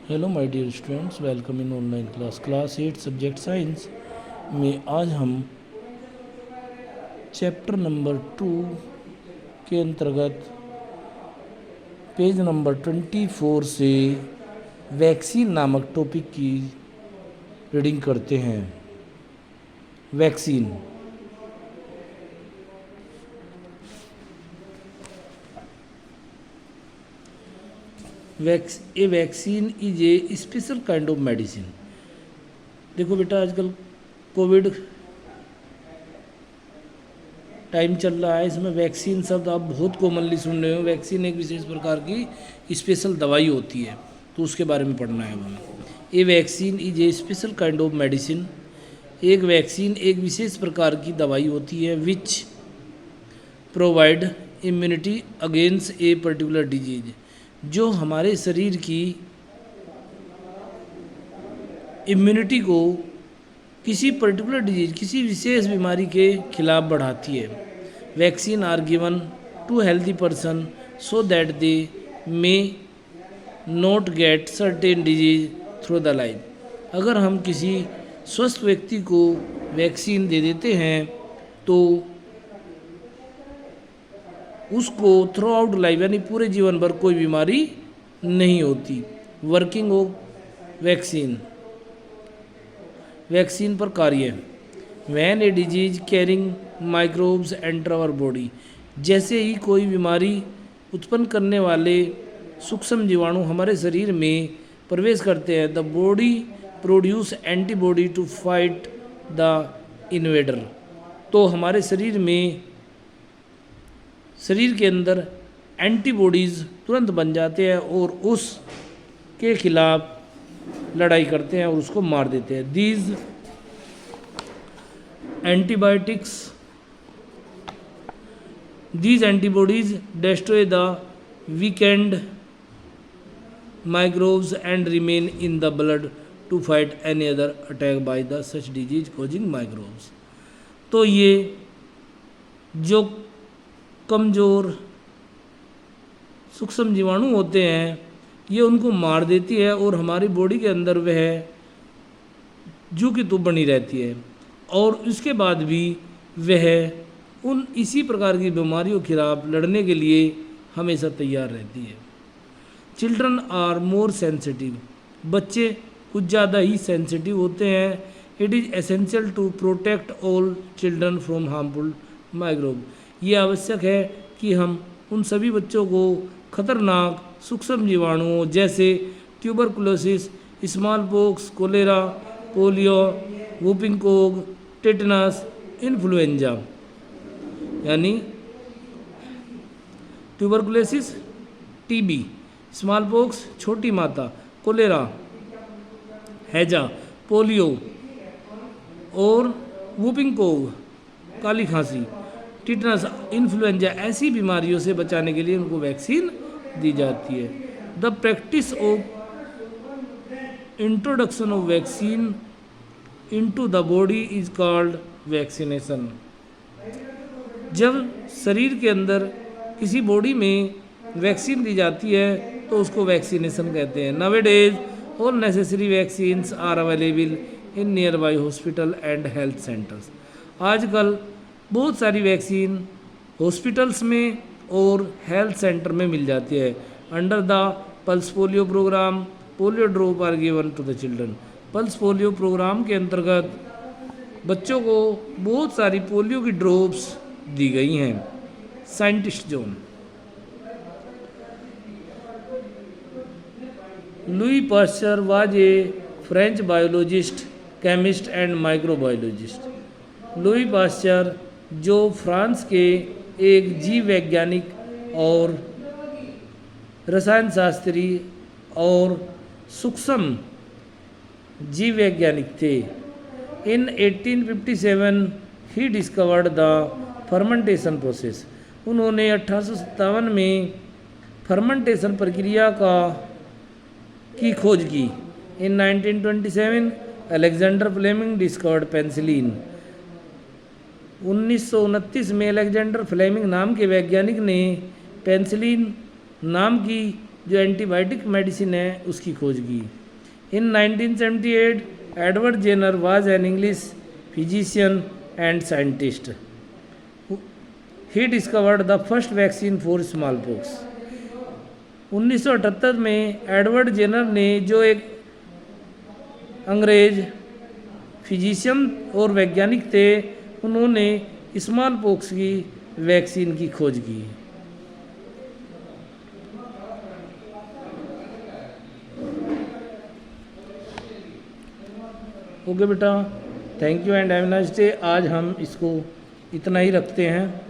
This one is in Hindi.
Hello my dear students, welcome in online class 8 subject science में। आज हम चैप्टर नंबर 2 के अंतर्गत पेज नंबर 24 से वैक्सीन नामक टॉपिक की रीडिंग करते हैं। Vaccine A vaccine is a special kind of medicine. देखो बेटा, आजकल कोविड टाइम चल रहा है, इसमें वैक्सीन शब्द आप बहुत कॉमनली सुन रहे हो। वैक्सीन एक विशेष प्रकार की स्पेशल दवाई होती है, तो उसके बारे में पढ़ना है हमें। A vaccine is a special kind of medicine. एक वैक्सीन एक विशेष प्रकार की दवाई होती है which provide immunity against a particular disease, जो हमारे शरीर की इम्यूनिटी को किसी पर्टिकुलर डिजीज, किसी विशेष बीमारी के खिलाफ बढ़ाती है। Vaccine are given to healthy person so that they may not get certain disease through the life. अगर हम किसी स्वस्थ व्यक्ति को वैक्सीन दे देते हैं तो उसको थ्रू आउट लाइफ यानी पूरे जीवन भर कोई बीमारी नहीं होती। वर्किंग ऑफ वैक्सीन पर कार्य। When a disease carrying microbes enter our body, जैसे ही कोई बीमारी उत्पन्न करने वाले सूक्ष्म जीवाणु हमारे शरीर में प्रवेश करते हैं, the body produce antibody to fight the invader. तो हमारे शरीर के अंदर एंटीबॉडीज़ तुरंत बन जाते हैं और उसके खिलाफ लड़ाई करते हैं और उसको मार देते हैं। These antibodies destroy the weakened microbes and remain in the blood to fight any other attack by the such disease causing microbes। तो ये जो कमज़ोर सूक्ष्म जीवाणु होते हैं, ये उनको मार देती है और हमारी बॉडी के अंदर वह जू की तू बनी रहती है, और इसके बाद भी वह उन इसी प्रकार की बीमारियों के खिलाफ लड़ने के लिए हमेशा तैयार रहती है। चिल्ड्रन आर मोर सेंसिटिव, बच्चे कुछ ज़्यादा ही सेंसिटिव होते हैं। It is essential to protect all children from harmful microbe, ये आवश्यक है कि हम उन सभी बच्चों को खतरनाक सूक्ष्म जीवाणुओं जैसे tuberculosis, small pox, cholera, polio, whooping cough, tetanus, influenza यानी ट्यूबरकुलोसिस टीबी, स्मॉल पॉक्स छोटी माता, कोलेरा हैजा, पोलियो और वूपिंग कोग काली खांसी, टिटनस, इन्फ्लुएंजा, ऐसी बीमारियों से बचाने के लिए उनको वैक्सीन दी जाती है। The practice of introduction of vaccine into the body is called vaccination. जब शरीर के अंदर किसी बॉडी में वैक्सीन दी जाती है तो उसको वैक्सीनेशन कहते हैं। Nowadays all necessary vaccines are available in nearby hospital and health centres. आजकल बहुत सारी वैक्सीन हॉस्पिटल्स में और हेल्थ सेंटर में मिल जाती है। Under the pulse polio programme polio drop are given to the children. Pulse polio programme के अंतर्गत बच्चों को बहुत सारी पोलियो की ड्रॉप्स दी गई हैं। Scientist zone. Louis Pasteur was a French biologist, chemist and microbiologist. Louis Pasteur जो फ्रांस के एक जीव वैज्ञानिक और रसायन शास्त्री और सूक्ष्म जीव वैज्ञानिक थे। इन 1857 ही डिस्कवर्ड द फर्मेंटेशन प्रोसेस। उन्होंने 1857 में फर्मेंटेशन प्रक्रिया की खोज की। इन 1927 अलेक्जेंडर फ्लेमिंग डिस्कवर्ड पेनिसिलिन। 1929 में अलेक्जेंडर फ्लेमिंग नाम के वैज्ञानिक ने पेनिसिलिन नाम की जो एंटीबायोटिक मेडिसिन है उसकी खोज की। In 1978 Edward Jenner was an English physician and scientist. He discovered the first vaccine for smallpox. 1978 में एडवर्ड जेनर ने, जो एक अंग्रेज फिजिशियन और वैज्ञानिक थे, उन्होंने स्मॉल पॉक्स की वैक्सीन की खोज की। ओके बेटा, thank you and have a nice day. आज हम इसको इतना ही रखते हैं।